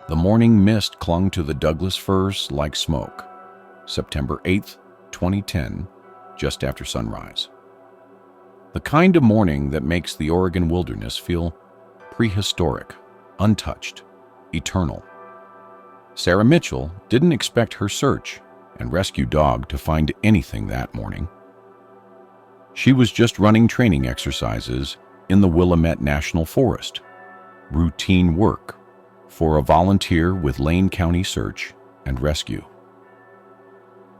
The morning mist clung to the Douglas firs like smoke. September 8th, 2010, just after sunrise. The kind of morning that makes the Oregon wilderness feel prehistoric, untouched, eternal. Sarah Mitchell didn't expect her search and rescue dog to find anything that morning. She was just running training exercises in the Willamette National Forest, routine work for a volunteer with Lane County Search and Rescue.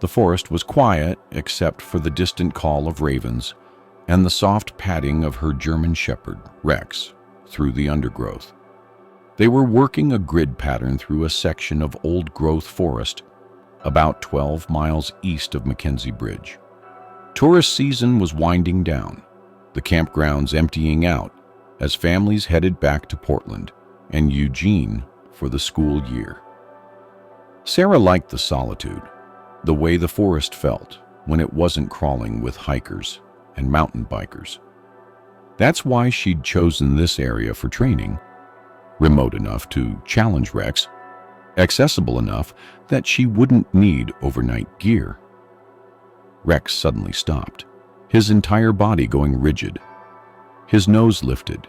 The forest was quiet except for the distant call of ravens and the soft padding of her German Shepherd, Rex, through the undergrowth. They were working a grid pattern through a section of old-growth forest about 12 miles east of Mackenzie Bridge. Tourist season was winding down, the campgrounds emptying out as families headed back to Portland and Eugene for the school year. Sarah liked the solitude, the way the forest felt when it wasn't crawling with hikers and mountain bikers. That's why she'd chosen this area for training, remote enough to challenge Rex, accessible enough that she wouldn't need overnight gear. Rex suddenly stopped, his entire body going rigid, his nose lifted,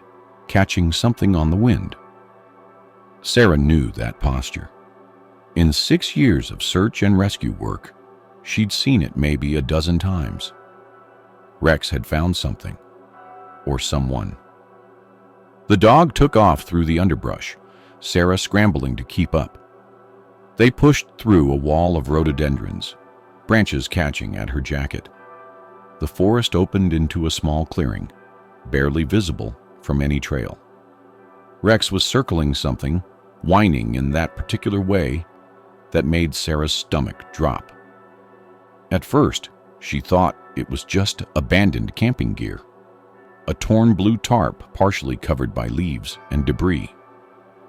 catching something on the wind. Sarah knew that posture. In 6 years of search and rescue work, she'd seen it maybe a dozen times. Rex had found something, or someone. The dog took off through the underbrush, Sarah scrambling to keep up. They pushed through a wall of rhododendrons, branches catching at her jacket. The forest opened into a small clearing, barely visible from any trail. Rex was circling something, whining in that particular way that made Sarah's stomach drop. At first, she thought it was just abandoned camping gear. A torn blue tarp partially covered by leaves and debris.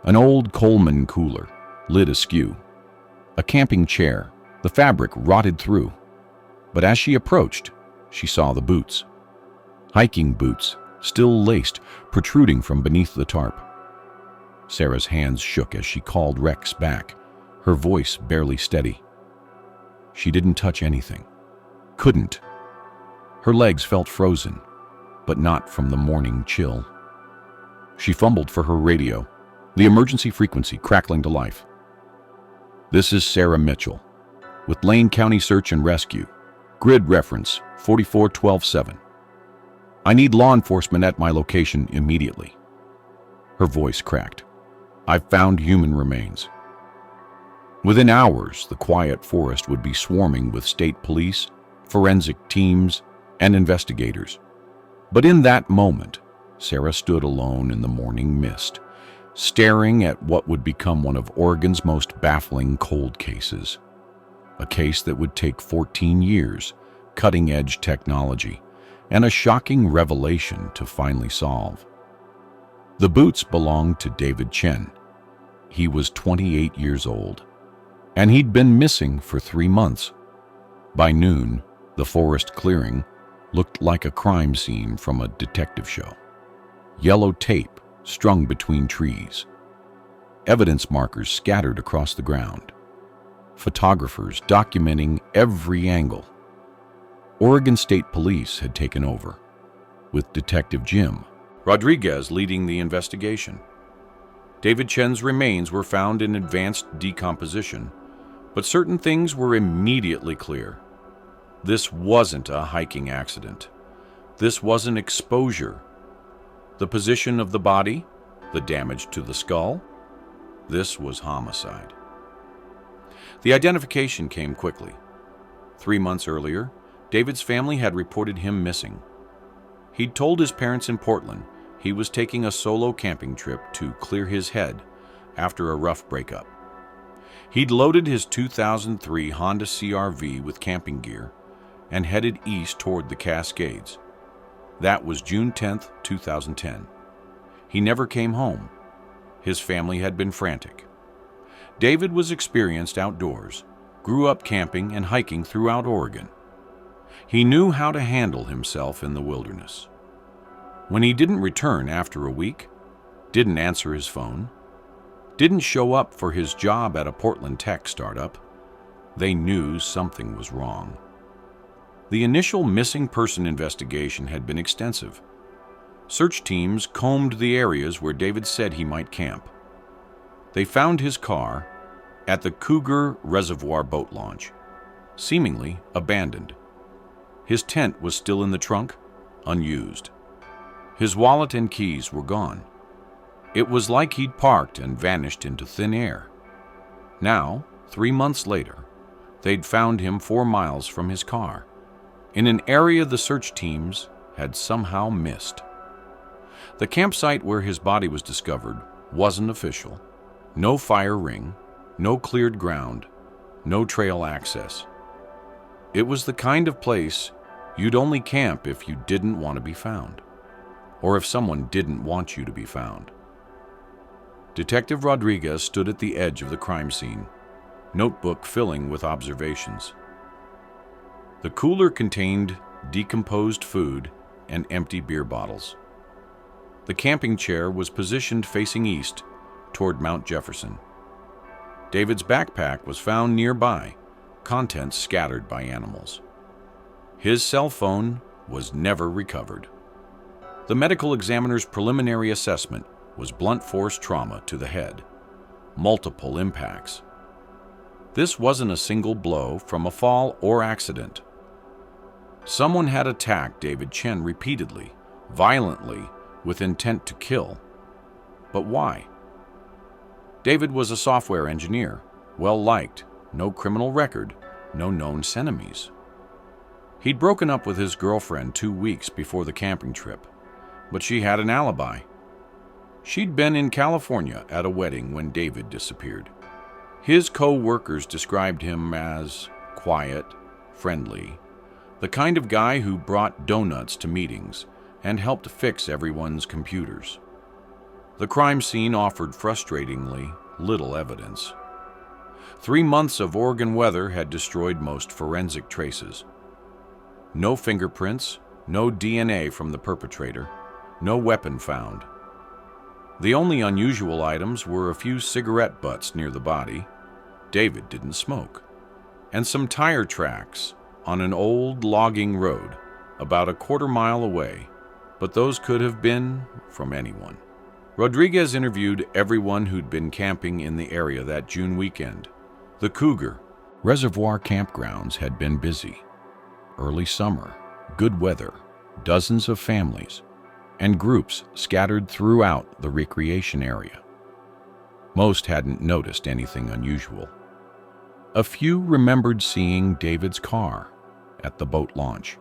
An old Coleman cooler, lid askew. A camping chair, the fabric rotted through. But as she approached, she saw the boots. Hiking boots, still laced, protruding from beneath the tarp. Sarah's hands shook as she called Rex back, her voice barely steady. She didn't touch anything. Couldn't. Her legs felt frozen, but not from the morning chill. She fumbled for her radio, the emergency frequency crackling to life. "This is Sarah Mitchell, with Lane County Search and Rescue. Grid reference 44127. I need law enforcement at my location immediately." Her voice cracked. "I've found human remains." Within hours, the quiet forest would be swarming with state police, forensic teams, and investigators. But in that moment, Sarah stood alone in the morning mist, staring at what would become one of Oregon's most baffling cold cases. A case that would take 14 years, cutting-edge technology, and a shocking revelation to finally solve. The boots belonged to David Chen. He was 28 years old, and he'd been missing for 3 months. By noon, the forest clearing looked like a crime scene from a detective show. Yellow tape strung between trees. Evidence markers scattered across the ground. Photographers documenting every angle. Oregon State Police had taken over, with Detective Jim Rodriguez leading the investigation. David Chen's remains were found in advanced decomposition, but certain things were immediately clear. This wasn't a hiking accident. This was an exposure. The position of the body, the damage to the skull, this was homicide. The identification came quickly. 3 months earlier, David's family had reported him missing. He'd told his parents in Portland he was taking a solo camping trip to clear his head after a rough breakup. He'd loaded his 2003 Honda CR-V with camping gear and headed east toward the Cascades. That was June 10th, 2010. He never came home. His family had been frantic. David was experienced outdoors, grew up camping and hiking throughout Oregon. He knew how to handle himself in the wilderness. When he didn't return after a week, didn't answer his phone, didn't show up for his job at a Portland tech startup. They knew something was wrong. The initial missing person investigation had been extensive. Search teams combed the areas where David said he might camp. They found his car at the Cougar Reservoir boat launch, seemingly abandoned. His tent was still in the trunk, unused. His wallet and keys were gone. It was like he'd parked and vanished into thin air. Now, 3 months later, they'd found him 4 miles from his car, in an area the search teams had somehow missed. The campsite where his body was discovered wasn't official. No fire ring, no cleared ground, no trail access. It was the kind of place you'd only camp if you didn't want to be found, or if someone didn't want you to be found. Detective Rodriguez stood at the edge of the crime scene, notebook filling with observations. The cooler contained decomposed food and empty beer bottles. The camping chair was positioned facing east toward Mount Jefferson. David's backpack was found nearby, contents scattered by animals. His cell phone was never recovered. The medical examiner's preliminary assessment was blunt force trauma to the head, multiple impacts. This wasn't a single blow from a fall or accident. Someone had attacked David Chen repeatedly, violently, with intent to kill. But why? David was a software engineer, well-liked, no criminal record, no known enemies. He'd broken up with his girlfriend 2 weeks before the camping trip, but she had an alibi. She'd been in California at a wedding when David disappeared. His co-workers described him as quiet, friendly, the kind of guy who brought donuts to meetings and helped fix everyone's computers. The crime scene offered frustratingly little evidence. 3 months of Oregon weather had destroyed most forensic traces. No fingerprints, no DNA from the perpetrator, no weapon found. The only unusual items were a few cigarette butts near the body — David didn't smoke — and some tire tracks on an old logging road about a quarter-mile away, but those could have been from anyone. Rodriguez interviewed everyone who'd been camping in the area that June weekend. The Cougar Reservoir campgrounds had been busy. Early summer, good weather, dozens of families, and groups scattered throughout the recreation area. Most hadn't noticed anything unusual. A few remembered seeing David's car at the boat launch.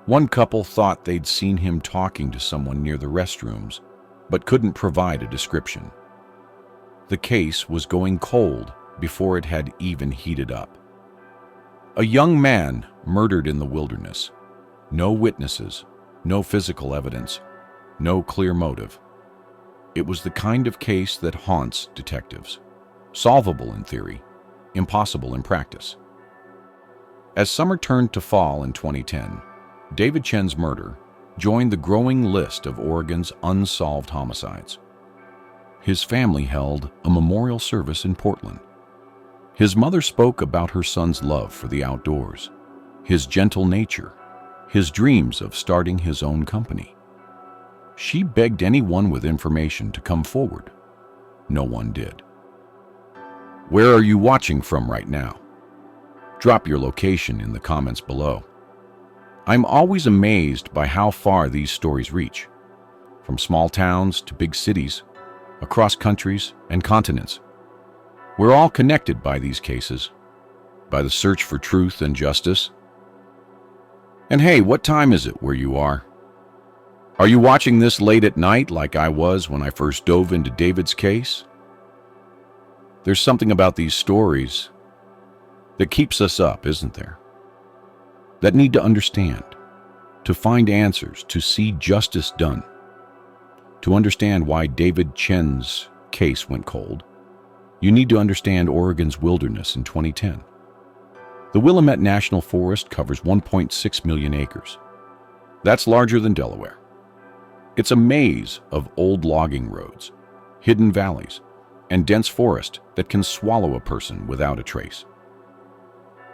One couple thought they'd seen him talking to someone near the restrooms, but couldn't provide a description. The case was going cold before it had even heated up. A young man murdered in the wilderness. No witnesses, no physical evidence, no clear motive. It was the kind of case that haunts detectives. Solvable in theory, impossible in practice. As summer turned to fall in 2010, David Chen's murder joined the growing list of Oregon's unsolved homicides. His family held a memorial service in Portland. His mother spoke about her son's love for the outdoors, his gentle nature, his dreams of starting his own company. She begged anyone with information to come forward. No one did. Where are you watching from right now? Drop your location in the comments below. I'm always amazed by how far these stories reach, from small towns to big cities, across countries and continents. We're all connected by these cases, by the search for truth and justice. And hey, what time is it where you are? Are you watching this late at night like I was when I first dove into David's case? There's something about these stories that keeps us up, isn't there? That need to understand, to find answers, to see justice done. To understand why David Chen's case went cold, you need to understand Oregon's wilderness in 2010. The Willamette National Forest covers 1.6 million acres. That's larger than Delaware. It's a maze of old logging roads, hidden valleys, and dense forest that can swallow a person without a trace.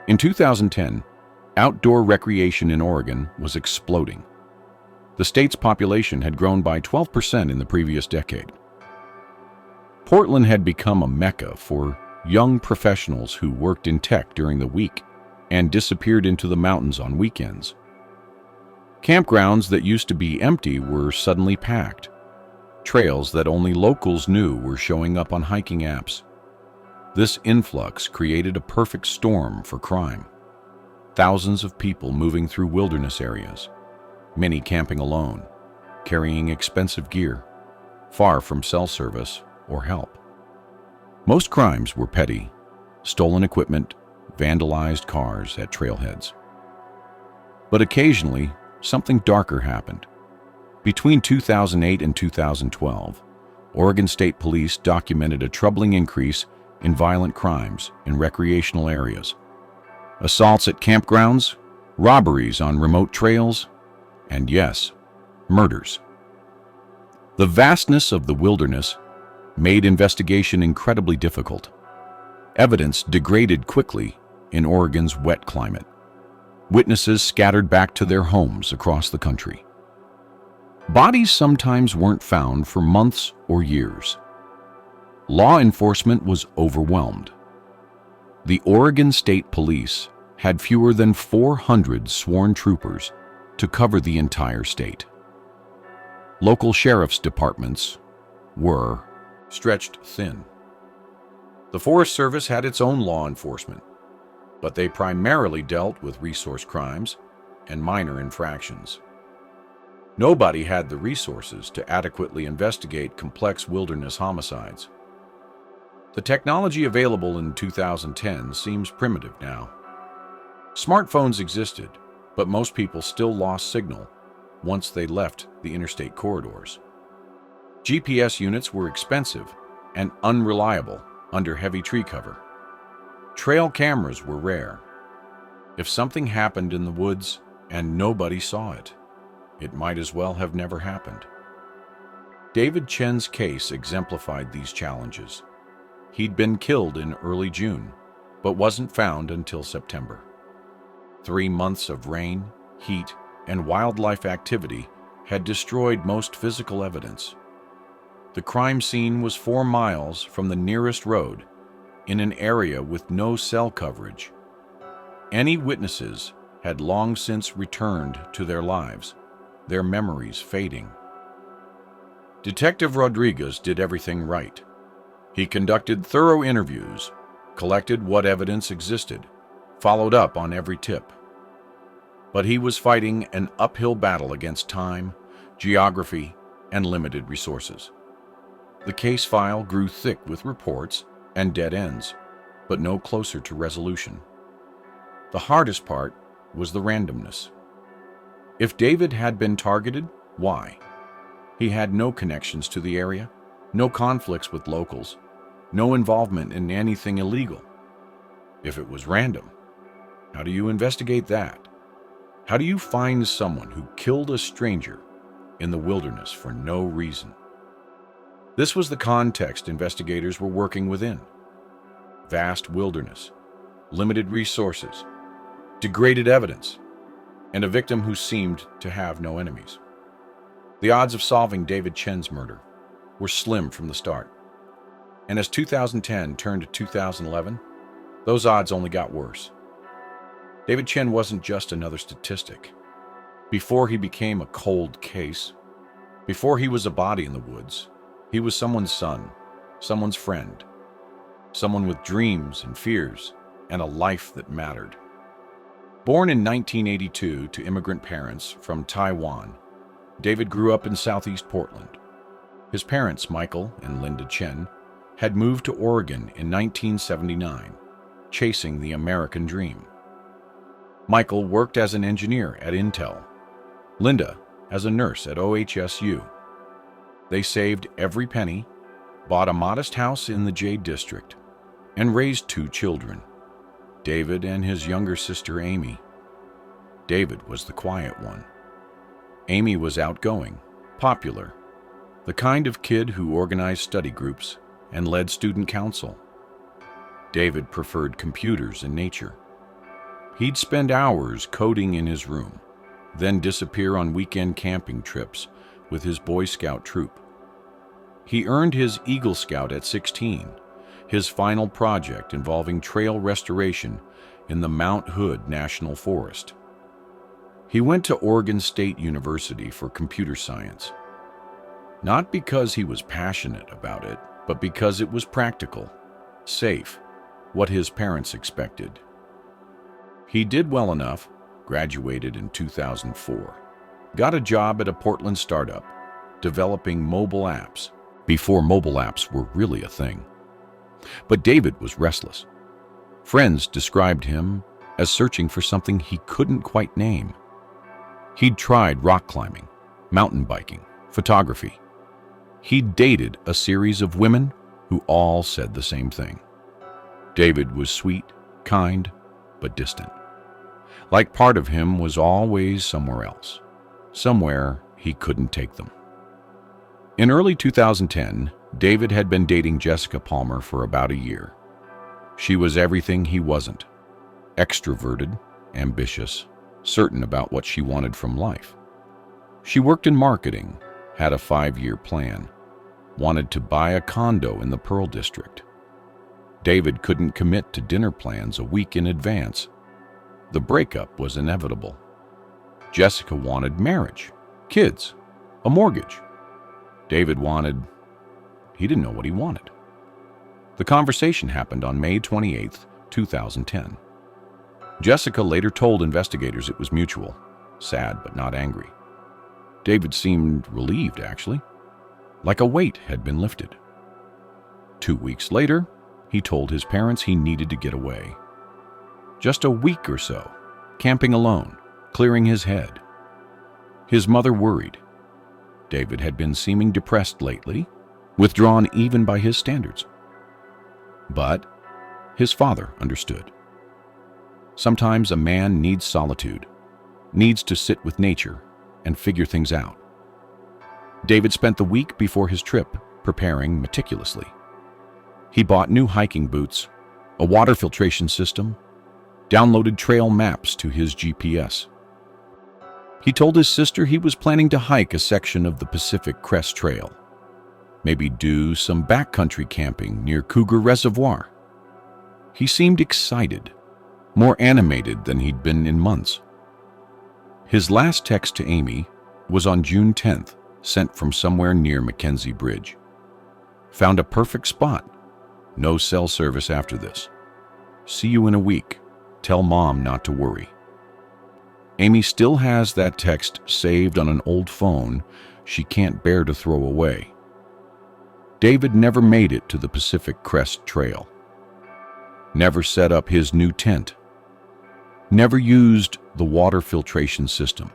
In 2010, outdoor recreation in Oregon was exploding. The state's population had grown by 12% in the previous decade. Portland had become a mecca for young professionals who worked in tech during the week and disappeared into the mountains on weekends. Campgrounds that used to be empty were suddenly packed. Trails that only locals knew were showing up on hiking apps. This influx created a perfect storm for crime. Thousands of people moving through wilderness areas, many camping alone, carrying expensive gear, far from cell service or help. Most crimes were petty: stolen equipment, vandalized cars at trailheads. But occasionally, something darker happened. Between 2008 and 2012, Oregon State Police documented a troubling increase in violent crimes in recreational areas. Assaults at campgrounds, robberies on remote trails, and yes, murders. The vastness of the wilderness made investigation incredibly difficult. Evidence degraded quickly in Oregon's wet climate. Witnesses scattered back to their homes across the country. Bodies sometimes weren't found for months or years. Law enforcement was overwhelmed. The Oregon State Police had fewer than 400 sworn troopers to cover the entire state. Local sheriff's departments were stretched thin. The Forest Service had its own law enforcement, but they primarily dealt with resource crimes and minor infractions. Nobody had the resources to adequately investigate complex wilderness homicides. The technology available in 2010 seems primitive now. Smartphones existed, but most people still lost signal once they left the interstate corridors. GPS units were expensive and unreliable under heavy tree cover. Trail cameras were rare. If something happened in the woods and nobody saw it, it might as well have never happened. David Chen's case exemplified these challenges. He'd been killed in early June, but wasn't found until September. 3 months of rain, heat, and wildlife activity had destroyed most physical evidence. The crime scene was 4 miles from the nearest road, in an area with no cell coverage. Any witnesses had long since returned to their lives, their memories fading. Detective Rodriguez did everything right. He conducted thorough interviews, collected what evidence existed, followed up on every tip. But he was fighting an uphill battle against time, geography, and limited resources. The case file grew thick with reports and dead ends, but no closer to resolution. The hardest part was the randomness. If David had been targeted, why? He had no connections to the area, no conflicts with locals, no involvement in anything illegal. If it was random, how do you investigate that? How do you find someone who killed a stranger in the wilderness for no reason? This was the context investigators were working within. Vast wilderness, limited resources, degraded evidence, and a victim who seemed to have no enemies. The odds of solving David Chen's murder were slim from the start. And as 2010 turned to 2011, those odds only got worse. David Chen wasn't just another statistic. Before he became a cold case, before he was a body in the woods, he was someone's son, someone's friend, someone with dreams and fears, and a life that mattered. Born in 1982 to immigrant parents from Taiwan, David grew up in southeast Portland. His parents, Michael and Linda Chen, had moved to Oregon in 1979, chasing the American dream. Michael worked as an engineer at Intel, Linda as a nurse at OHSU. They saved every penny, bought a modest house in the Jade District, and raised 2 children, David and his younger sister Amy. David was the quiet one. Amy was outgoing, popular, the kind of kid who organized study groups and led student council. David preferred computers and nature. He'd spend hours coding in his room, then disappear on weekend camping trips with his Boy Scout troop. He earned his Eagle Scout at 16, his final project involving trail restoration in the Mount Hood National Forest. He went to Oregon State University for computer science, not because he was passionate about it, but because it was practical, safe, what his parents expected. He did well enough, graduated in 2004, got a job at a Portland startup, developing mobile apps, before mobile apps were really a thing. But David was restless. Friends described him as searching for something he couldn't quite name. He'd tried rock climbing, mountain biking, photography. He'd dated a series of women who all said the same thing. David was sweet, kind, but distant. Like part of him was always somewhere else, somewhere he couldn't take them. In early 2010, David had been dating Jessica Palmer for about a year. She was everything he wasn't: extroverted, ambitious, certain about what she wanted from life. She worked in marketing, had a 5-year plan, wanted to buy a condo in the Pearl District. David couldn't commit to dinner plans a week in advance. The breakup was inevitable. Jessica wanted marriage, kids, a mortgage. David he didn't know what he wanted. The conversation happened on May 28, 2010. Jessica later told investigators it was mutual, sad but not angry. David seemed relieved, actually, like a weight had been lifted. 2 weeks later, he told his parents he needed to get away. Just a week or so, camping alone, clearing his head. His mother worried. David had been seeming depressed lately, withdrawn even by his standards. But his father understood. Sometimes a man needs solitude, needs to sit with nature and figure things out. David spent the week before his trip preparing meticulously. He bought new hiking boots, a water filtration system, downloaded trail maps to his GPS. He told his sister he was planning to hike a section of the Pacific Crest Trail, maybe do some backcountry camping near Cougar Reservoir. He seemed excited, more animated than he'd been in months. His last text to Amy was on June 10th, sent from somewhere near Mackenzie Bridge. Found a perfect spot. No cell service after this. See you in a week. Tell Mom not to worry. Amy still has that text saved on an old phone she can't bear to throw away. David never made it to the Pacific Crest Trail. Never set up his new tent. Never used the water filtration system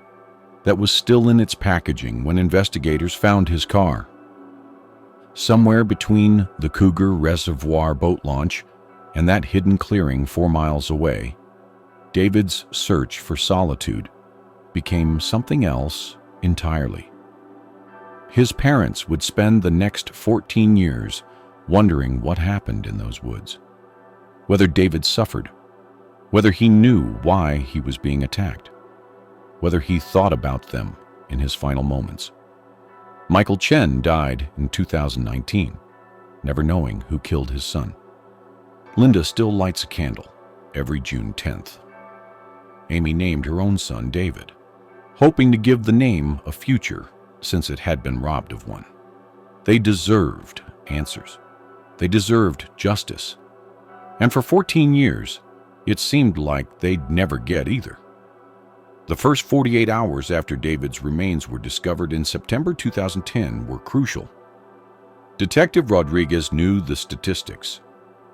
that was still in its packaging when investigators found his car. Somewhere between the Cougar Reservoir boat launch and that hidden clearing 4 miles away, David's search for solitude became something else entirely. His parents would spend the next 14 years wondering what happened in those woods, whether David suffered, whether he knew why he was being attacked, whether he thought about them in his final moments. Michael Chen died in 2019, never knowing who killed his son. Linda still lights a candle every June 10th. Amy named her own son David, hoping to give the name a future since it had been robbed of one. They deserved answers. They deserved justice. And for 14 years, it seemed like they'd never get either. The first 48 hours after David's remains were discovered in September 2010 were crucial. Detective Rodriguez knew the statistics.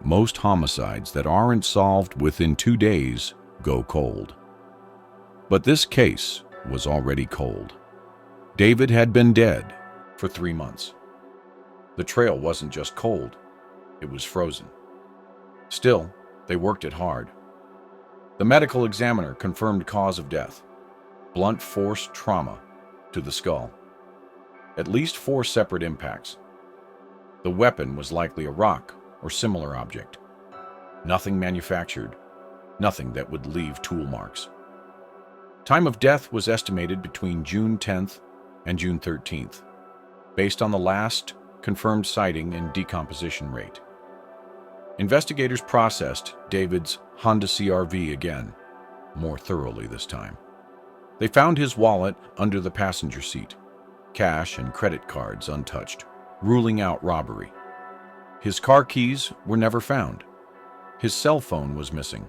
Most homicides that aren't solved within 2 days go cold. But this case was already cold. David had been dead for 3 months. The trail wasn't just cold, it was frozen. Still, they worked it hard. The medical examiner confirmed cause of death: blunt force trauma to the skull. At least 4 separate impacts. The weapon was likely a rock or similar object. Nothing manufactured, nothing that would leave tool marks. Time of death was estimated between June 10th and June 13th, based on the last confirmed sighting and decomposition rate. Investigators processed David's Honda CR-V again, more thoroughly this time. They found his wallet under the passenger seat, cash and credit cards untouched, ruling out robbery. His car keys were never found. His cell phone was missing,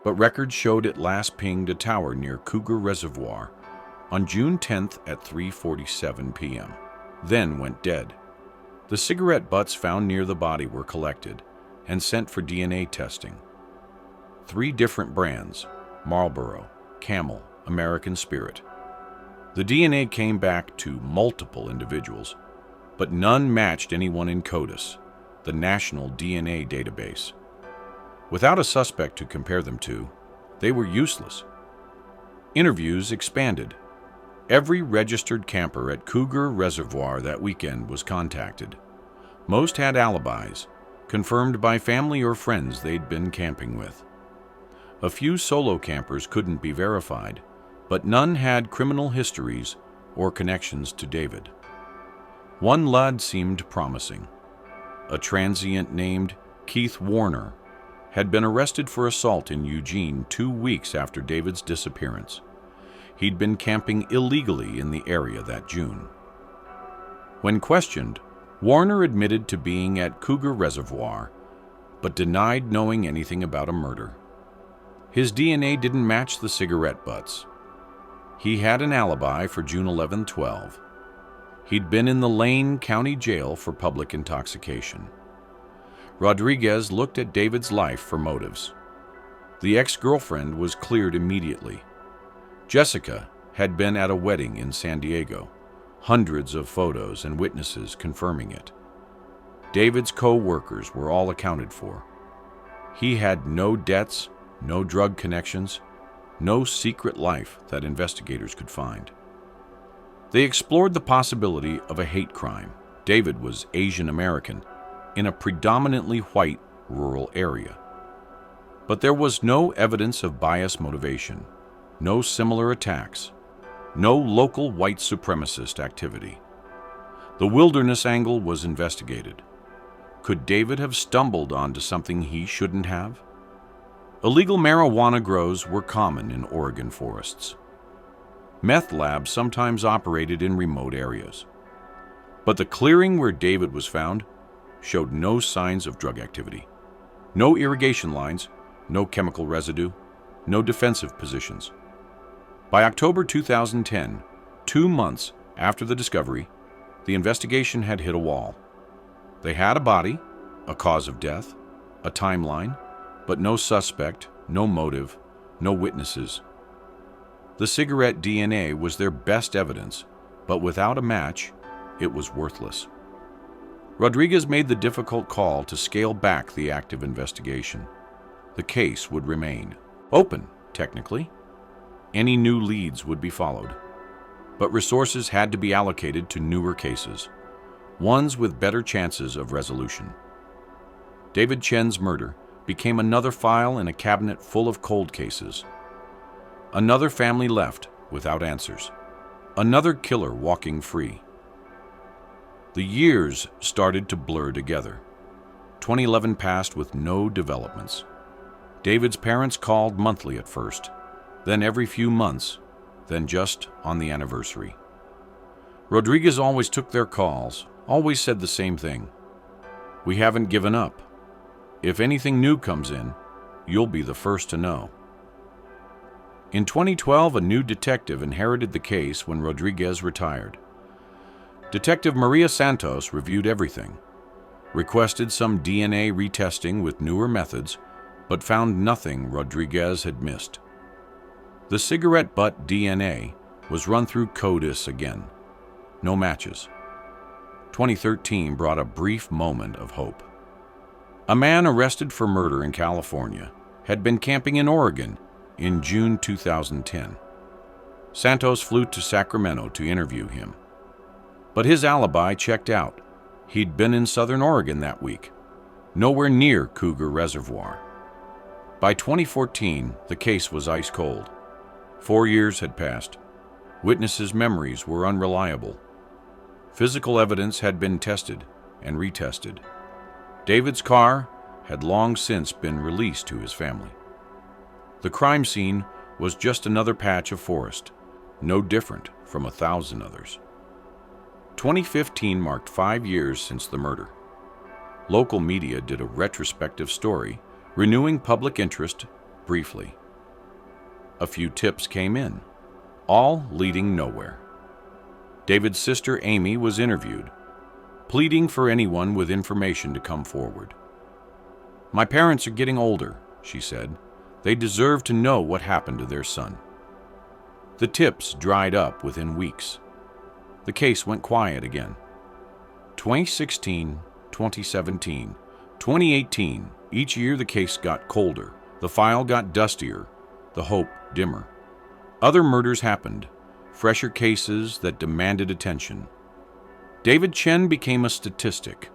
but records showed it last pinged a tower near Cougar Reservoir on June 10th at 3:47 p.m., then went dead. The cigarette butts found near the body were collected and sent for DNA testing. 3 different brands: Marlboro, Camel, American Spirit. The DNA came back to multiple individuals, but none matched anyone in CODIS, the national DNA database. Without a suspect to compare them to, they were useless. Interviews expanded. Every registered camper at Cougar Reservoir that weekend was contacted. Most had alibis, confirmed by family or friends they'd been camping with. A few solo campers couldn't be verified, but none had criminal histories or connections to David. One lad seemed promising. A transient named Keith Warner had been arrested for assault in Eugene 2 weeks after David's disappearance. He'd been camping illegally in the area that June. When questioned, Warner admitted to being at Cougar Reservoir, but denied knowing anything about a murder. His DNA didn't match the cigarette butts. He had an alibi for June 11-12. He'd been in the Lane County Jail for public intoxication. Rodriguez looked at David's life for motives. The ex-girlfriend was cleared immediately. Jessica had been at a wedding in San Diego, hundreds of photos and witnesses confirming it. David's co-workers were all accounted for. He had no debts, no drug connections, no secret life that investigators could find. They explored the possibility of a hate crime. David was Asian American in a predominantly white rural area. But there was no evidence of bias motivation, no similar attacks, no local white supremacist activity. The wilderness angle was investigated. Could David have stumbled onto something he shouldn't have? Illegal marijuana grows were common in Oregon forests. Meth labs sometimes operated in remote areas. But the clearing where David was found showed no signs of drug activity. No irrigation lines, no chemical residue, no defensive positions. By October 2010, 2 months after the discovery, the investigation had hit a wall. They had a body, a cause of death, a timeline, but no suspect, no motive, no witnesses. The cigarette DNA was their best evidence, but without a match, it was worthless. Rodriguez made the difficult call to scale back the active investigation. The case would remain open, technically. Any new leads would be followed. But resources had to be allocated to newer cases, ones with better chances of resolution. David Chen's murder became another file in a cabinet full of cold cases. Another family left without answers. Another killer walking free. The years started to blur together. 2011 passed with no developments. David's parents called monthly at first, then every few months, then just on the anniversary. Rodriguez always took their calls, always said the same thing. "We haven't given up. If anything new comes in, you'll be the first to know." In 2012, a new detective inherited the case when Rodriguez retired. Detective Maria Santos reviewed everything, requested some DNA retesting with newer methods, but found nothing Rodriguez had missed. The cigarette butt DNA was run through CODIS again. No matches. 2013 brought a brief moment of hope. A man arrested for murder in California had been camping in Oregon in June 2010. Santos flew to Sacramento to interview him. But his alibi checked out. He'd been in southern Oregon that week, nowhere near Cougar Reservoir. By 2014, the case was ice cold. 4 years had passed. Witnesses' memories were unreliable. Physical evidence had been tested and retested. David's car had long since been released to his family. The crime scene was just another patch of forest, no different from 1,000 others. 2015 marked 5 years since the murder. Local media did a retrospective story, renewing public interest briefly. A few tips came in, all leading nowhere. David's sister Amy was interviewed, pleading for anyone with information to come forward. "My parents are getting older," she said. "They deserve to know what happened to their son." The tips dried up within weeks. The case went quiet again. 2016, 2017, 2018, each year the case got colder, the file got dustier, the hope dimmer. Other murders happened, fresher cases that demanded attention. David Chen became a statistic,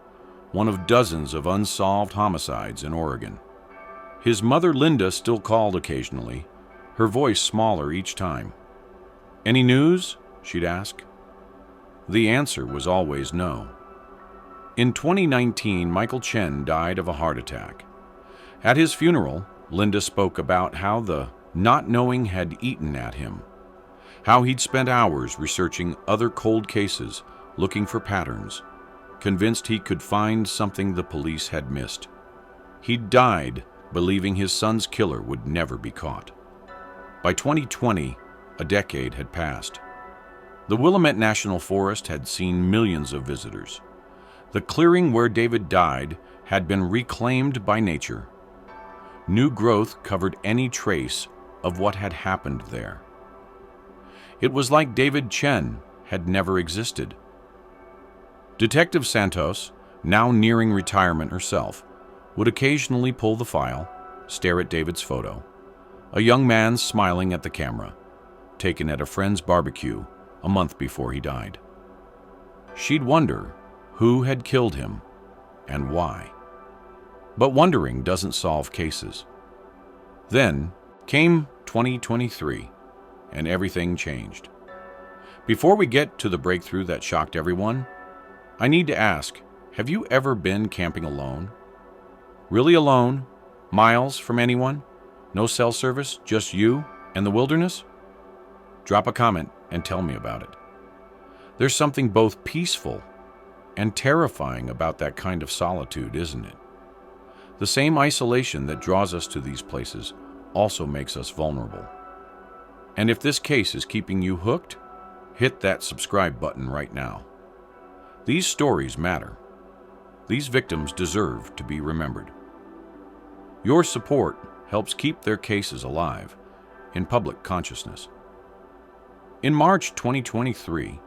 one of dozens of unsolved homicides in Oregon. His mother Linda still called occasionally, her voice smaller each time. "Any news?" she'd ask. The answer was always no. In 2019, Michael Chen died of a heart attack. At his funeral, Linda spoke about how the not knowing had eaten at him, how he'd spent hours researching other cold cases, looking for patterns, convinced he could find something the police had missed. He'd died believing his son's killer would never be caught. By 2020, a decade had passed. The Willamette National Forest had seen millions of visitors. The clearing where David died had been reclaimed by nature. New growth covered any trace of what had happened there. It was like David Chen had never existed. Detective Santos, now nearing retirement herself, would occasionally pull the file, stare at David's photo, a young man smiling at the camera, taken at a friend's barbecue a month before he died. She'd wonder who had killed him and why. But wondering doesn't solve cases. Then came 2023, and everything changed. Before we get to the breakthrough that shocked everyone, I need to ask, have you ever been camping alone? Really alone? Miles from anyone? No cell service, just you and the wilderness? Drop a comment and tell me about it. There's something both peaceful and terrifying about that kind of solitude, isn't it? The same isolation that draws us to these places also makes us vulnerable. And if this case is keeping you hooked, hit that subscribe button right now. These stories matter. These victims deserve to be remembered. Your support helps keep their cases alive in public consciousness. In March 2023,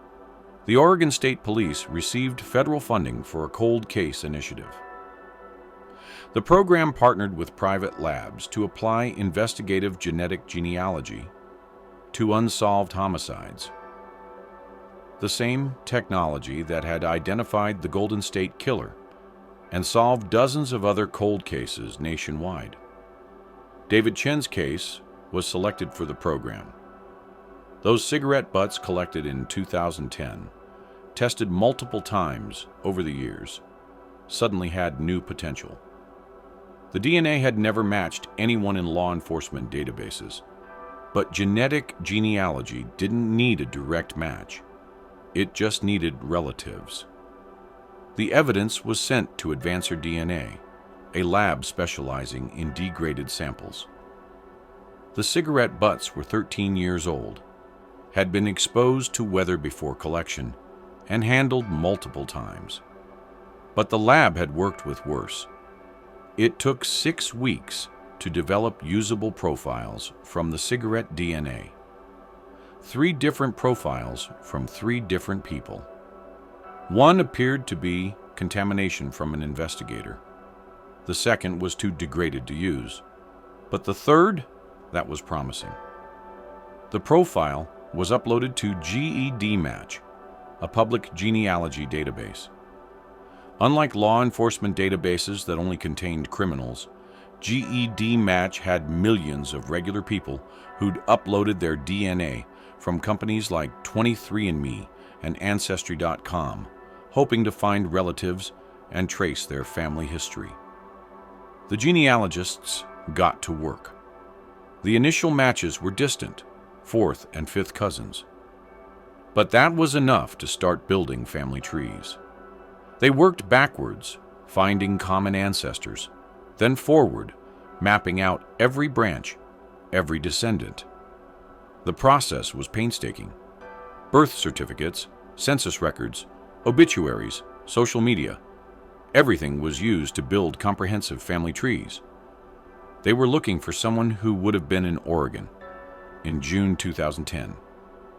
the Oregon State Police received federal funding for a cold case initiative. The program partnered with private labs to apply investigative genetic genealogy to unsolved homicides. The same technology that had identified the Golden State Killer and solved dozens of other cold cases nationwide. David Chen's case was selected for the program. Those cigarette butts collected in 2010, tested multiple times over the years, suddenly had new potential. The DNA had never matched anyone in law enforcement databases, but genetic genealogy didn't need a direct match. It just needed relatives. The evidence was sent to Advancer DNA, a lab specializing in degraded samples. The cigarette butts were 13 years old, had been exposed to weather before collection, and handled multiple times. But the lab had worked with worse. It took 6 weeks to develop usable profiles from the cigarette DNA. 3 different profiles from 3 different people. One appeared to be contamination from an investigator. The second was too degraded to use. But the third, that was promising. The profile was uploaded to GED Match, a public genealogy database. Unlike law enforcement databases that only contained criminals, GED Match had millions of regular people who'd uploaded their DNA from companies like 23andMe and Ancestry.com, hoping to find relatives and trace their family history. The genealogists got to work. The initial matches were distant, fourth and fifth cousins. But that was enough to start building family trees. They worked backwards, finding common ancestors, then forward, mapping out every branch, every descendant. The process was painstaking. Birth certificates, census records, obituaries, social media, everything was used to build comprehensive family trees. They were looking for someone who would have been in Oregon in June 2010,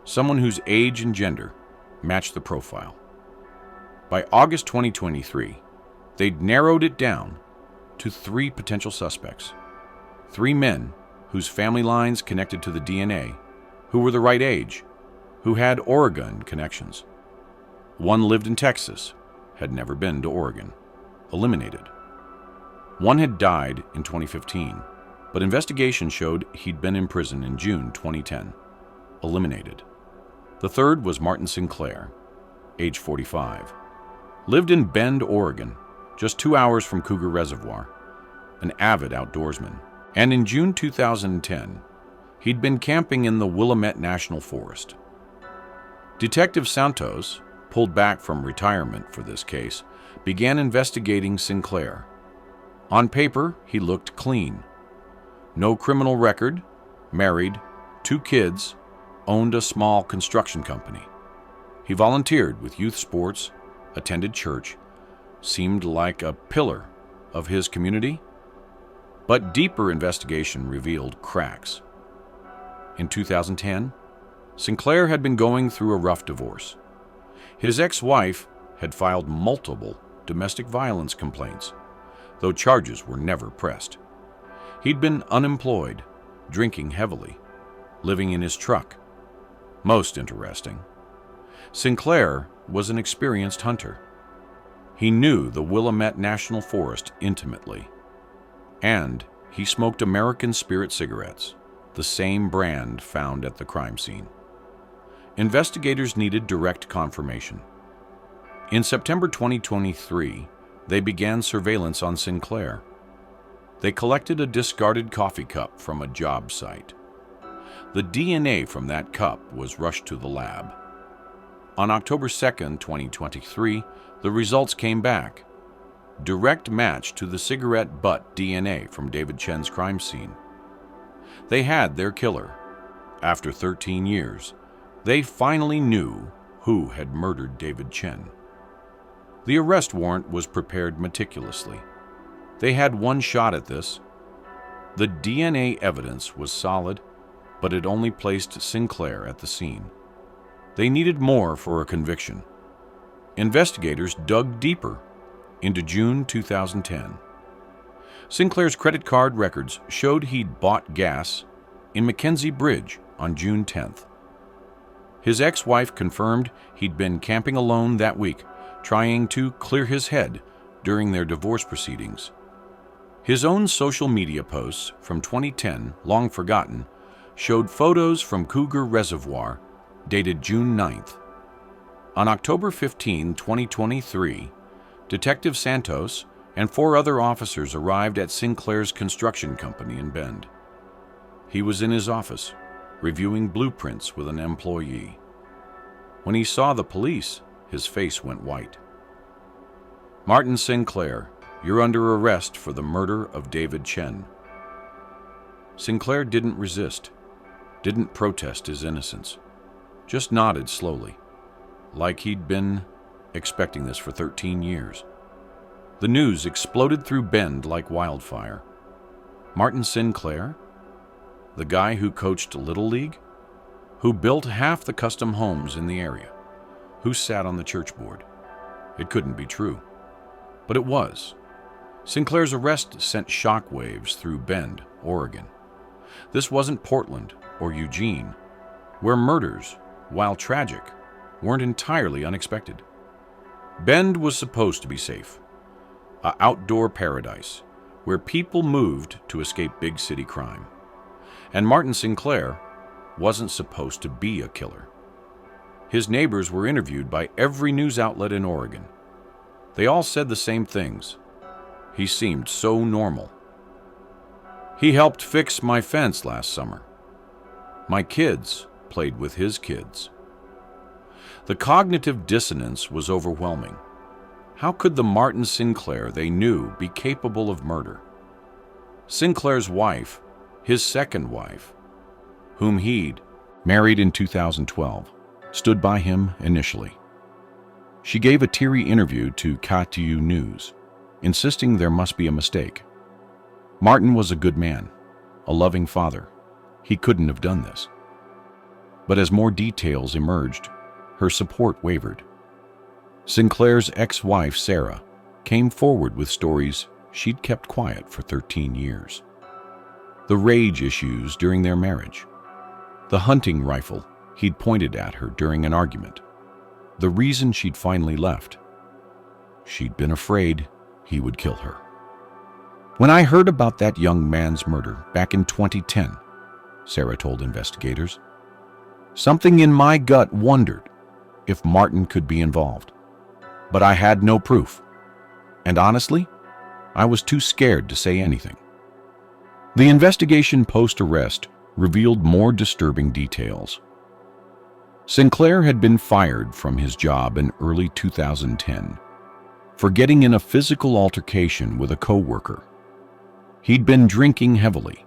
someone whose age and gender matched the profile. By August 2023, they'd narrowed it down to 3 potential suspects, 3 men whose family lines connected to the DNA, who were the right age, who had Oregon connections. One lived in Texas, had never been to Oregon, eliminated. One had died in 2015, but investigation showed he'd been in prison in June 2010, eliminated. The third was Martin Sinclair, age 45. Lived in Bend, Oregon, just 2 hours from Cougar Reservoir, an avid outdoorsman. And in June 2010, he'd been camping in the Willamette National Forest. Detective Santos, pulled back from retirement for this case, began investigating Sinclair. On paper, he looked clean. No criminal record, married, 2 kids, owned a small construction company. He volunteered with youth sports, attended church, seemed like a pillar of his community. But deeper investigation revealed cracks. In 2010, Sinclair had been going through a rough divorce. His ex-wife had filed multiple domestic violence complaints, though charges were never pressed. He'd been unemployed, drinking heavily, living in his truck. Most interesting, Sinclair was an experienced hunter. He knew the Willamette National Forest intimately, and he smoked American Spirit cigarettes, the same brand found at the crime scene. Investigators needed direct confirmation. In September 2023, they began surveillance on Sinclair. They collected a discarded coffee cup from a job site. The DNA from that cup was rushed to the lab. On October 2, 2023, the results came back. Direct match to the cigarette butt DNA from David Chen's crime scene. They had their killer. After 13 years, they finally knew who had murdered David Chen. The arrest warrant was prepared meticulously. They had one shot at this. The DNA evidence was solid, but it only placed Sinclair at the scene. They needed more for a conviction. Investigators dug deeper into June 2010. Sinclair's credit card records showed he'd bought gas in Mackenzie Bridge on June 10th. His ex-wife confirmed he'd been camping alone that week, trying to clear his head during their divorce proceedings. His own social media posts from 2010, long forgotten, showed photos from Cougar Reservoir dated June 9th. On October 15, 2023, Detective Santos and 4 other officers arrived at Sinclair's construction company in Bend. He was in his office, reviewing blueprints with an employee. When he saw the police, his face went white. "Martin Sinclair, you're under arrest for the murder of David Chen." Sinclair didn't resist, didn't protest his innocence, just nodded slowly, like he'd been expecting this for 13 years. The news exploded through Bend like wildfire. Martin Sinclair? The guy who coached Little League? Who built half the custom homes in the area? Who sat on the church board? It couldn't be true. But it was. Sinclair's arrest sent shockwaves through Bend, Oregon. This wasn't Portland or Eugene, where murders, while tragic, weren't entirely unexpected. Bend was supposed to be safe, an outdoor paradise where people moved to escape big city crime. And Martin Sinclair wasn't supposed to be a killer. His neighbors were interviewed by every news outlet in Oregon. They all said the same things. He seemed so normal. He helped fix my fence last summer. My kids played with his kids. The cognitive dissonance was overwhelming. How could the Martin Sinclair they knew be capable of murder? Sinclair's wife, his second wife, whom he'd married in 2012, stood by him initially. She gave a teary interview to KTU News, insisting there must be a mistake. Martin was a good man, a loving father. He couldn't have done this. But as more details emerged, her support wavered. Sinclair's ex-wife, Sarah, came forward with stories she'd kept quiet for 13 years. The rage issues during their marriage, the hunting rifle he'd pointed at her during an argument, the reason she'd finally left. She'd been afraid he would kill her. When I heard about that young man's murder back in 2010, Sarah told investigators, something in my gut wondered if Martin could be involved. But I had no proof. And honestly, I was too scared to say anything. The investigation post-arrest revealed more disturbing details. Sinclair had been fired from his job in early 2010 for getting in a physical altercation with a co-worker. He'd been drinking heavily,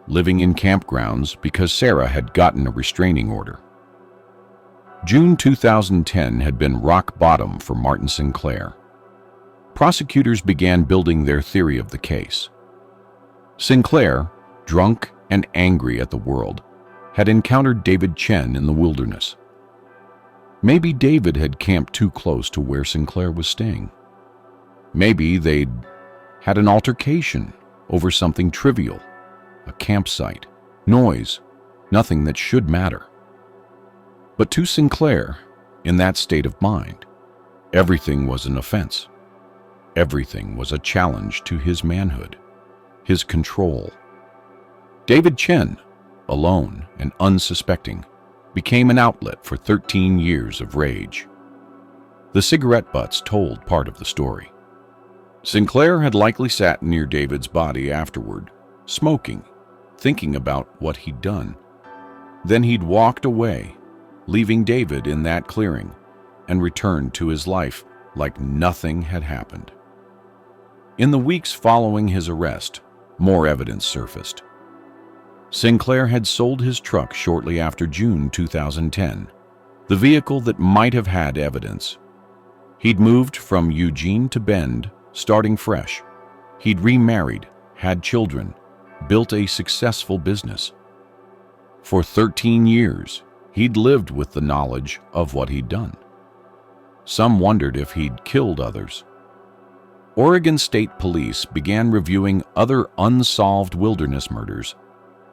living in campgrounds because Sarah had gotten a restraining order. June 2010 had been rock bottom for Martin Sinclair. Prosecutors began building their theory of the case. Sinclair, drunk and angry at the world, had encountered David Chen in the wilderness. Maybe David had camped too close to where Sinclair was staying. Maybe they'd had an altercation over something trivial, a campsite, noise, nothing that should matter. But to Sinclair, in that state of mind, everything was an offense. Everything was a challenge to his manhood, his control. David Chen, alone and unsuspecting, became an outlet for 13 years of rage. The cigarette butts told part of the story. Sinclair had likely sat near David's body afterward, smoking, thinking about what he'd done. Then he'd walked away, leaving David in that clearing, and returned to his life like nothing had happened. In the weeks following his arrest, more evidence surfaced. Sinclair had sold his truck shortly after June 2010, the vehicle that might have had evidence. He'd moved from Eugene to Bend, starting fresh. He'd remarried, had children, built a successful business. For 13 years, he'd lived with the knowledge of what he'd done. Some wondered if he'd killed others. Oregon State Police began reviewing other unsolved wilderness murders,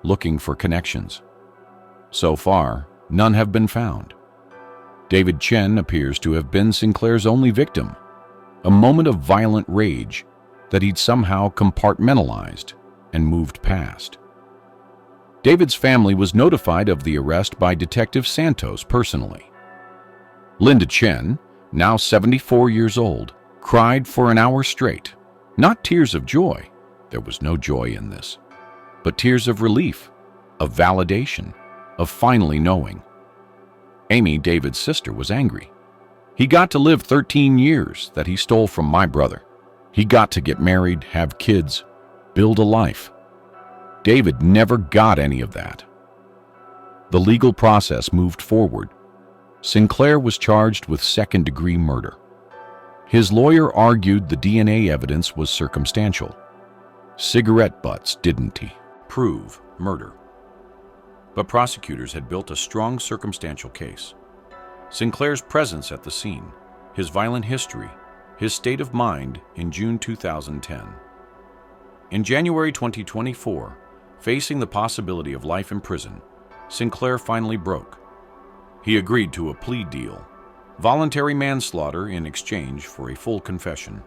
looking for connections. So far, none have been found. David Chen appears to have been Sinclair's only victim, a moment of violent rage that he'd somehow compartmentalized and moved past. David's family was notified of the arrest by Detective Santos personally. Linda Chen, now 74 years old, cried for an hour straight. Not tears of joy, there was no joy in this, but tears of relief, of validation, of finally knowing. Amy, David's sister, was angry. He got to live 13 years that he stole from my brother. He got to get married, have kids, build a life. David never got any of that. The legal process moved forward. Sinclair was charged with second-degree murder. His lawyer argued the DNA evidence was circumstantial. Cigarette butts didn't prove murder. But prosecutors had built a strong circumstantial case. Sinclair's presence at the scene, his violent history, his state of mind in June 2010. In January 2024, facing the possibility of life in prison, Sinclair finally broke. He agreed to a plea deal, voluntary manslaughter in exchange for a full confession.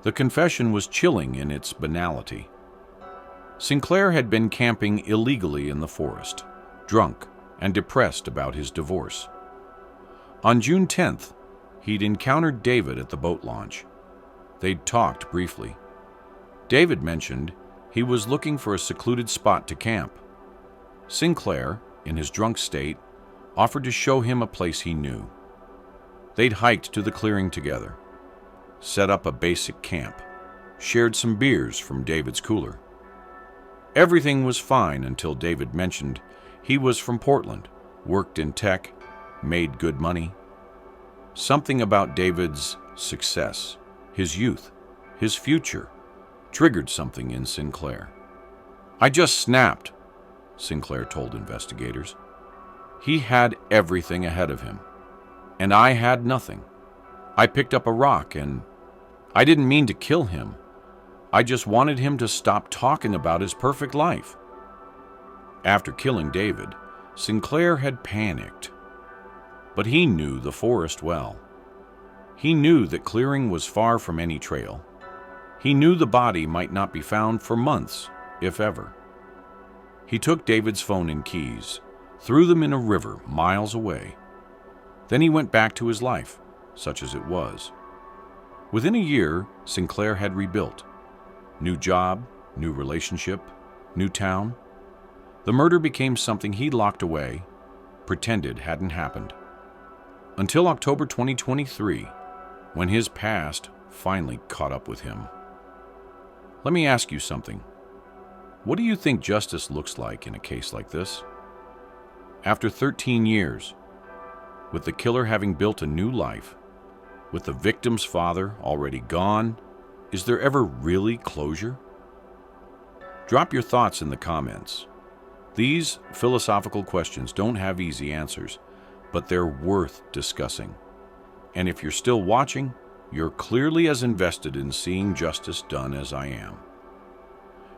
The confession was chilling in its banality. Sinclair had been camping illegally in the forest, drunk and depressed about his divorce. On June 10th, he'd encountered David at the boat launch. They'd talked briefly. David mentioned he was looking for a secluded spot to camp. Sinclair, in his drunk state, offered to show him a place he knew. They'd hiked to the clearing together, set up a basic camp, shared some beers from David's cooler. Everything was fine until David mentioned he was from Portland, worked in tech, made good money. Something about David's success, his youth, his future, triggered something in Sinclair. "I just snapped," Sinclair told investigators. "He had everything ahead of him, and I had nothing. I picked up a rock, and I didn't mean to kill him. I just wanted him to stop talking about his perfect life." After killing David, Sinclair had panicked. But he knew the forest well. He knew that clearing was far from any trail. He knew the body might not be found for months, if ever. He took David's phone and keys, threw them in a river miles away. Then he went back to his life, such as it was. Within a year, Sinclair had rebuilt. New job, new relationship, new town. The murder became something he locked away, pretended hadn't happened. Until October 2023, when his past finally caught up with him. Let me ask you something. What do you think justice looks like in a case like this? After 13 years, with the killer having built a new life, with the victim's father already gone, is there ever really closure? Drop your thoughts in the comments. These philosophical questions don't have easy answers, but they're worth discussing. And if you're still watching, you're clearly as invested in seeing justice done as I am.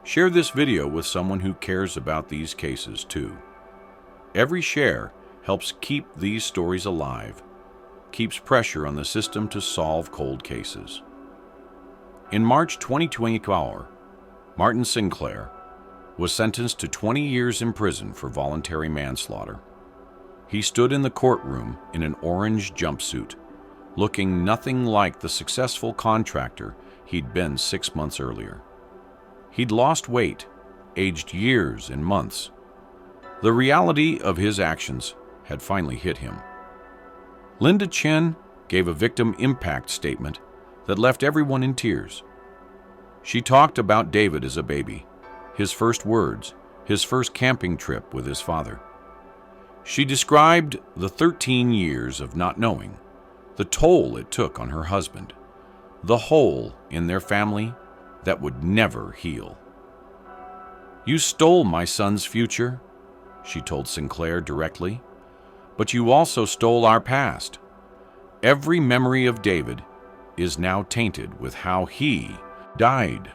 Share this video with someone who cares about these cases too. Every share helps keep these stories alive, keeps pressure on the system to solve cold cases. In March 2024, Martin Sinclair was sentenced to 20 years in prison for voluntary manslaughter. He stood in the courtroom in an orange jumpsuit, looking nothing like the successful contractor he'd been 6 months earlier. He'd lost weight, aged years and months. The reality of his actions had finally hit him. Linda Chen gave a victim impact statement that left everyone in tears. She talked about David as a baby, his first words, his first camping trip with his father. She described the 13 years of not knowing, the toll it took on her husband, the hole in their family that would never heal. "You stole my son's future," she told Sinclair directly, "but you also stole our past. Every memory of David is now tainted with how he died.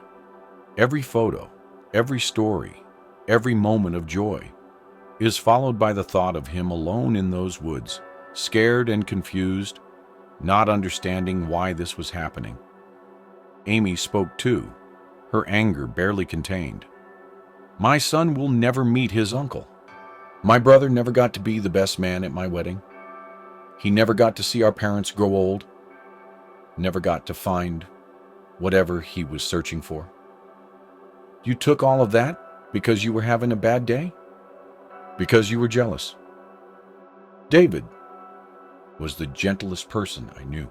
Every photo, every story, every moment of joy is followed by the thought of him alone in those woods, scared and confused, not understanding why this was happening." Amy spoke too, her anger barely contained. "My son will never meet his uncle. My brother never got to be the best man at my wedding. He never got to see our parents grow old, never got to find whatever he was searching for. You took all of that because you were having a bad day? Because you were jealous. David was the gentlest person I knew.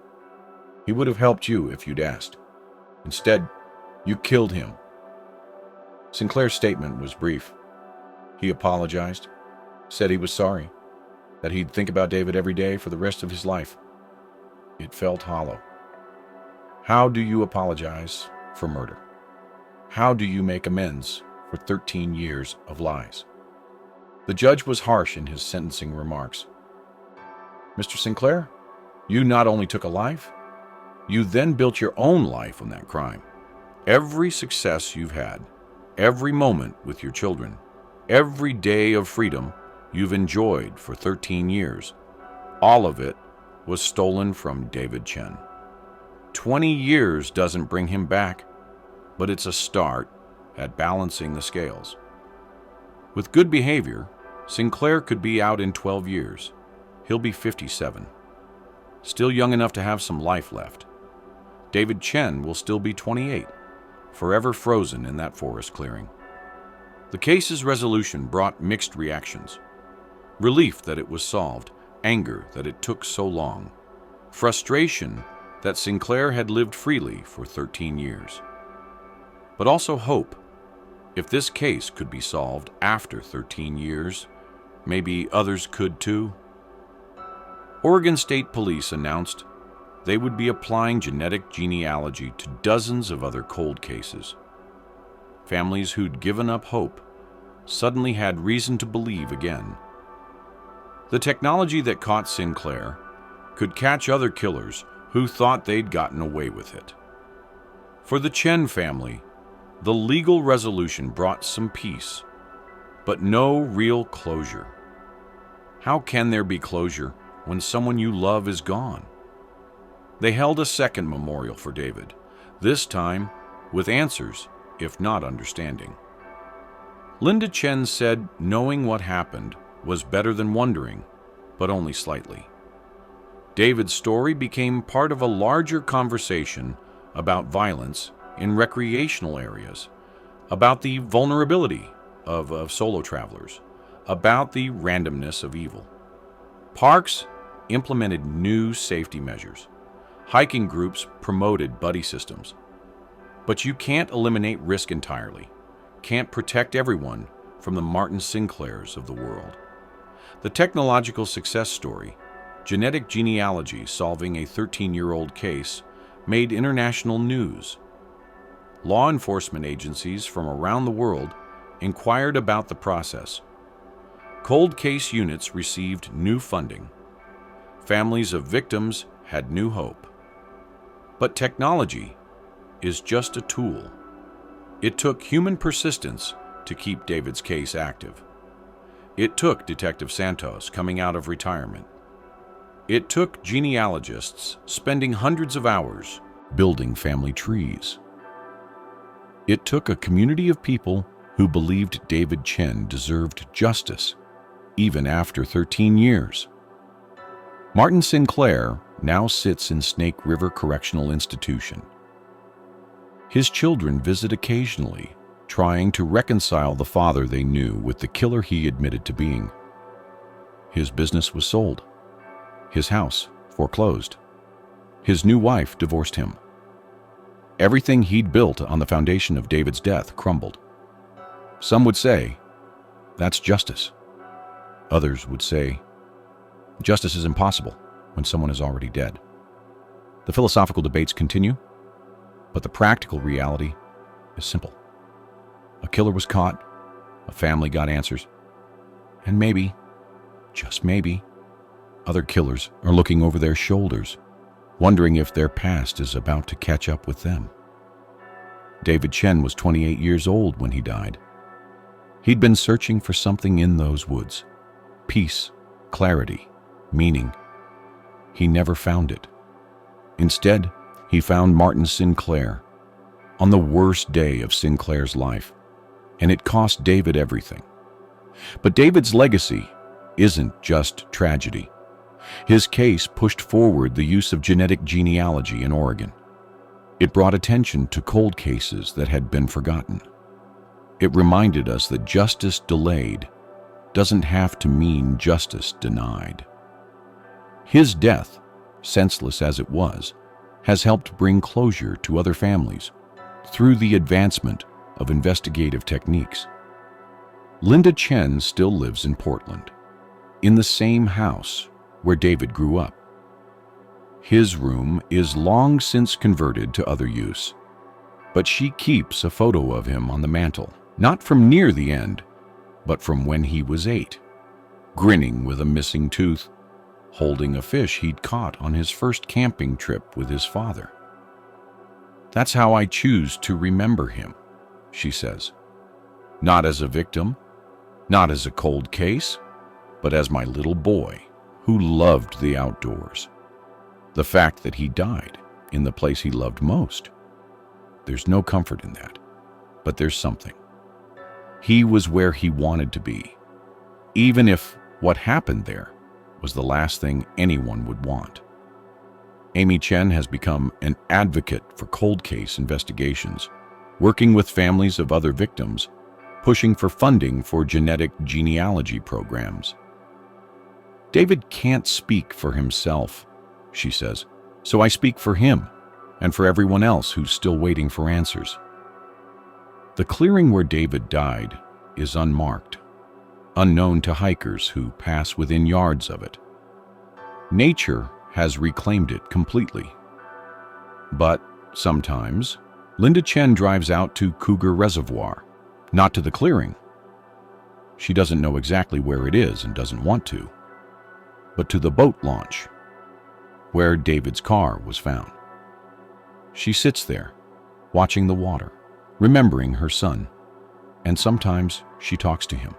He would have helped you if you'd asked. Instead, you killed him." Sinclair's statement was brief. He apologized, said he was sorry, that he'd think about David every day for the rest of his life. It felt hollow. How do you apologize for murder? How do you make amends for 13 years of lies? The judge was harsh in his sentencing remarks. "Mr. Sinclair, you not only took a life, you then built your own life on that crime. Every success you've had, every moment with your children, every day of freedom you've enjoyed for 13 years, all of it was stolen from David Chen. 20 years doesn't bring him back, but it's a start at balancing the scales. With good behavior, Sinclair could be out in 12 years. He'll be 57. Still young enough to have some life left. David Chen will still be 28, forever frozen in that forest clearing. The case's resolution brought mixed reactions. Relief that it was solved, anger that it took so long, frustration that Sinclair had lived freely for 13 years. But also hope. If this case could be solved after 13 years, maybe others could too. Oregon State Police announced they would be applying genetic genealogy to dozens of other cold cases. Families who'd given up hope suddenly had reason to believe again. The technology that caught Sinclair could catch other killers who thought they'd gotten away with it. For the Chen family, the legal resolution brought some peace, but no real closure. How can there be closure when someone you love is gone? They held a second memorial for David, this time with answers, if not understanding. Linda Chen said knowing what happened was better than wondering, but only slightly. David's story became part of a larger conversation about violence in recreational areas, about the vulnerability of solo travelers, about the randomness of evil. Parks implemented new safety measures. Hiking groups promoted buddy systems. But you can't eliminate risk entirely, can't protect everyone from the Martin Sinclairs of the world. The technological success story, genetic genealogy solving a 13-year-old case, made international news. Law enforcement agencies from around the world inquired about the process. Cold case units received new funding. Families of victims had new hope. But technology is just a tool. It took human persistence to keep David's case active. It took Detective Santos coming out of retirement. It took genealogists spending hundreds of hours building family trees. It took a community of people who believed David Chen deserved justice, even after 13 years. Martin Sinclair now sits in Snake River Correctional Institution. His children visit occasionally, trying to reconcile the father they knew with the killer he admitted to being. His business was sold. His house foreclosed. His new wife divorced him. Everything he'd built on the foundation of David's death crumbled. Some would say, that's justice. Others would say, justice is impossible when someone is already dead. The philosophical debates continue, but the practical reality is simple. A killer was caught, a family got answers, and maybe, just maybe, other killers are looking over their shoulders, wondering if their past is about to catch up with them. David Chen was 28 years old when he died. He'd been searching for something in those woods. Peace, clarity, meaning. He never found it. Instead, he found Martin Sinclair on the worst day of Sinclair's life, and it cost David everything. But David's legacy isn't just tragedy. His case pushed forward the use of genetic genealogy in Oregon. It brought attention to cold cases that had been forgotten. It reminded us that justice delayed doesn't have to mean justice denied. His death, senseless as it was, has helped bring closure to other families through the advancement of investigative techniques. Linda Chen still lives in Portland, in the same house where David grew up. His room is long since converted to other use, but she keeps a photo of him on the mantle, not from near the end, but from when he was 8, grinning with a missing tooth, holding a fish he'd caught on his first camping trip with his father. That's how I choose to remember him, she says. Not as a victim, not as a cold case, but as my little boy who loved the outdoors. The fact that he died in the place he loved most. There's no comfort in that, but there's something. He was where he wanted to be, even if what happened there was the last thing anyone would want. Amy Chen has become an advocate for cold case investigations, working with families of other victims, pushing for funding for genetic genealogy programs. David can't speak for himself, she says, so I speak for him and for everyone else who's still waiting for answers. The clearing where David died is unmarked, unknown to hikers who pass within yards of it. Nature has reclaimed it completely. But sometimes, Linda Chen drives out to Cougar Reservoir, not to the clearing. She doesn't know exactly where it is and doesn't want to, but to the boat launch, where David's car was found. She sits there, watching the water, remembering her son, and sometimes she talks to him.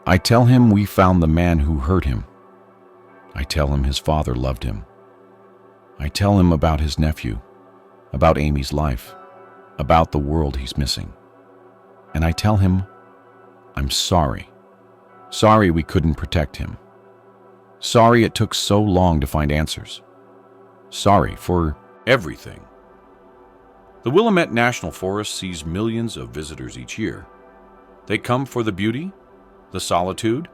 I tell him we found the man who hurt him. I tell him his father loved him. I tell him about his nephew, about Amy's life, about the world he's missing. And I tell him, I'm sorry. Sorry we couldn't protect him. Sorry it took so long to find answers. Sorry for everything. The Willamette National Forest sees millions of visitors each year. They come for the beauty, the solitude,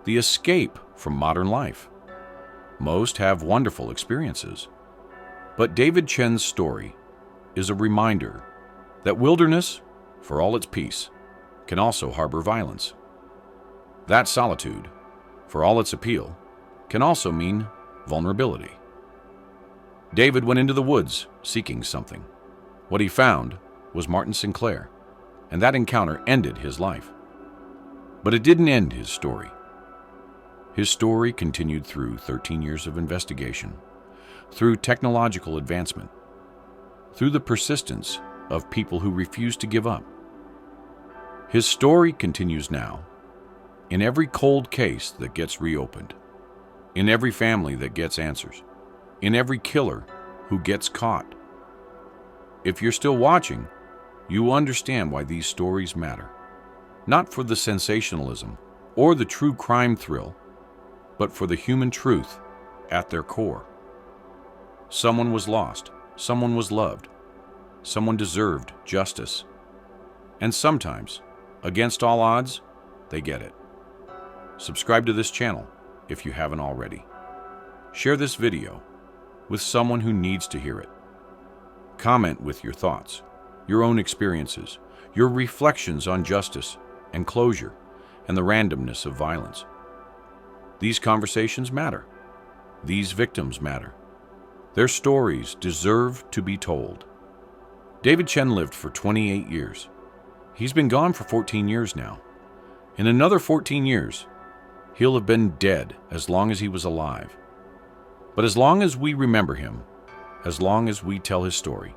the escape from modern life. Most have wonderful experiences. But David Chen's story is a reminder that wilderness, for all its peace, can also harbor violence. That solitude, for all its appeal, can also mean vulnerability. David went into the woods seeking something. What he found was Martin Sinclair, and that encounter ended his life. But it didn't end his story. His story continued through 13 years of investigation, through technological advancement, through the persistence of people who refused to give up. His story continues now, in every cold case that gets reopened, in every family that gets answers, in every killer who gets caught. If you're still watching, you understand why these stories matter. Not for the sensationalism or the true crime thrill, but for the human truth at their core. Someone was lost, someone was loved, someone deserved justice. And sometimes, against all odds, they get it. Subscribe to this channel if you haven't already. Share this video with someone who needs to hear it. Comment with your thoughts, your own experiences, your reflections on justice and closure and the randomness of violence. These conversations matter. These victims matter. Their stories deserve to be told. David Chen lived for 28 years. He's been gone for 14 years now. In another 14 years, he'll have been dead as long as he was alive. But as long as we remember him, as long as we tell his story,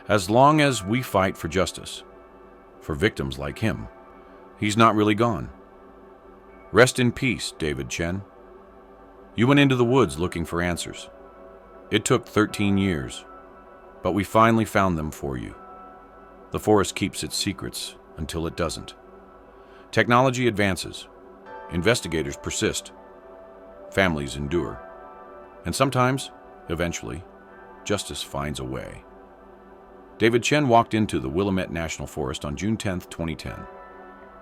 as long as we fight for justice, for victims like him, he's not really gone. Rest in peace, David Chen. You went into the woods looking for answers. It took 13 years, but we finally found them for you. The forest keeps its secrets until it doesn't. Technology advances. Investigators persist. Families endure. And sometimes, eventually, justice finds a way. David Chen walked into the Willamette National Forest on June 10, 2010,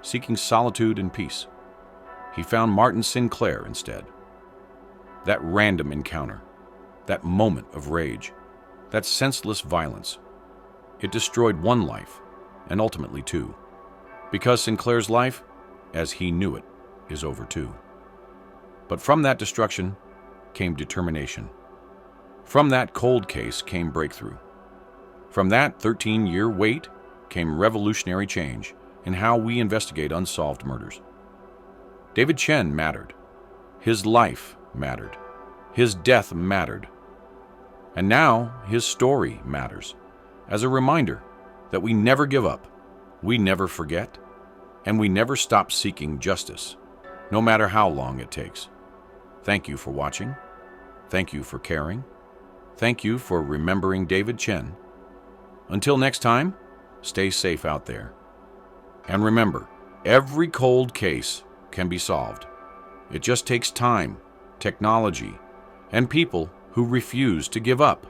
seeking solitude and peace. He found Martin Sinclair instead. That random encounter, that moment of rage, that senseless violence, it destroyed one life, and ultimately two, because Sinclair's life, as he knew it, is over too. But from that destruction came determination. From that cold case came breakthrough. From that 13-year wait came revolutionary change in how we investigate unsolved murders. David Chen mattered. His life mattered. His death mattered. And now his story matters, as a reminder that we never give up, we never forget, and we never stop seeking justice, no matter how long it takes. Thank you for watching. Thank you for caring. Thank you for remembering David Chen. Until next time, stay safe out there. And remember, every cold case can be solved. It just takes time, technology, and people who refuse to give up.